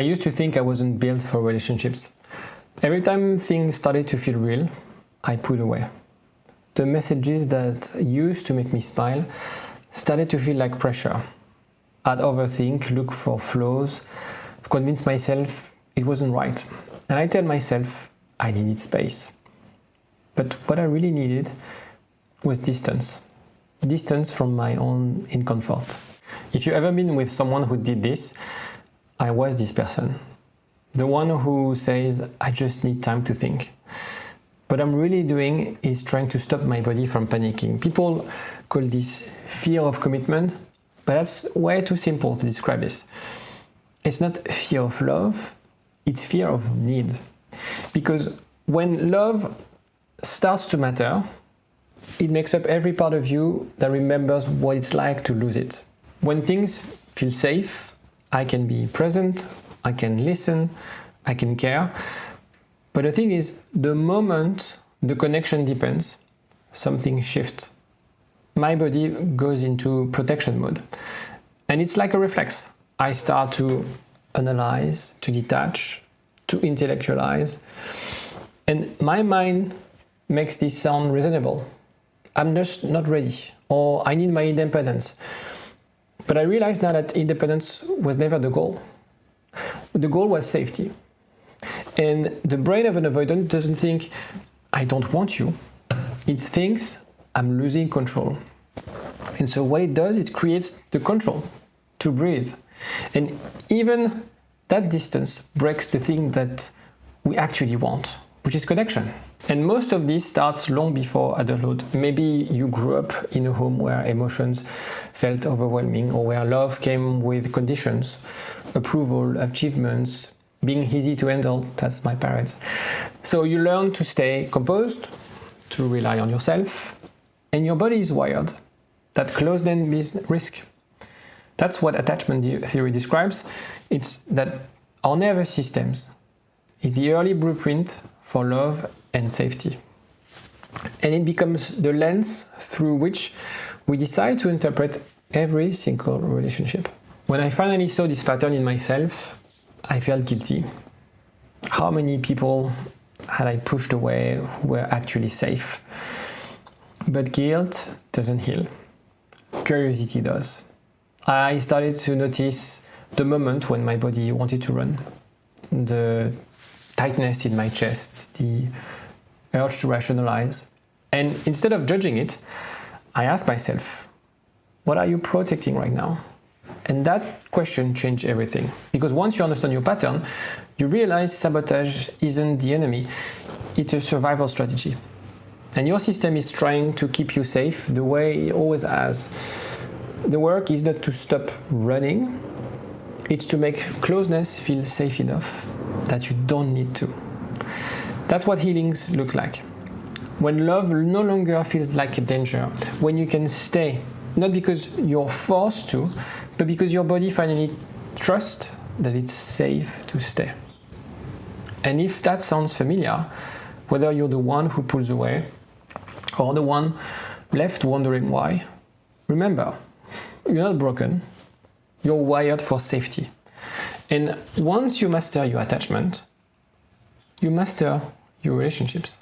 I used to think I wasn't built for relationships. Every time things started to feel real, I put away. The messages that used to make me smile started to feel like pressure. I'd overthink, look for flaws, convince myself it wasn't right. And I tell myself I needed space. But what I really needed was distance. Distance from my own discomfort. If you've ever been with someone who did this, I was this person. The one who says, I just need time to think. What I'm really doing is trying to stop my body from panicking. People call this fear of commitment, but that's way too simple to describe this. It's not fear of love, it's fear of need. Because when love starts to matter, it makes up every part of you that remembers what it's like to lose it. When things feel safe, I can be present, I can listen, I can care. But the thing is, the moment the connection deepens, something shifts. My body goes into protection mode. And it's like a reflex. I start to analyze, to detach, to intellectualize. And my mind makes this sound reasonable. I'm just not ready, or I need my independence. But I realize now that independence was never the goal. The goal was safety. And the brain of an avoidant doesn't think, I don't want you. It thinks, I'm losing control. And so what it does, it creates the control to breathe. And even that distance breaks the thing that we actually want, which is connection. And most of this starts long before adulthood. Maybe you grew up in a home where emotions felt overwhelming, or where love came with conditions, approval, achievements, being easy to handle. That's my parents. So you learn to stay composed, to rely on yourself, and your body is wired that closeness means risk. That's what attachment theory describes. It's that our nervous systems is the early blueprint for love and safety. And it becomes the lens through which we decide to interpret every single relationship. When I finally saw this pattern in myself, I felt guilty. How many people had I pushed away who were actually safe? But guilt doesn't heal. Curiosity does. I started to notice the moment when my body wanted to run, the tightness in my chest, the urge to rationalize. And instead of judging it, I asked myself, what are you protecting right now? And that question changed everything. Because once you understand your pattern, you realize sabotage isn't the enemy, it's a survival strategy. And your system is trying to keep you safe the way it always has. The work is not to stop running, it's to make closeness feel safe enough that you don't need to. That's what healings look like. When love no longer feels like a danger, when you can stay, not because you're forced to, but because your body finally trusts that it's safe to stay. And if that sounds familiar, whether you're the one who pulls away or the one left wondering why, remember, you're not broken, you're wired for safety. And once you master your attachment, you master your relationships.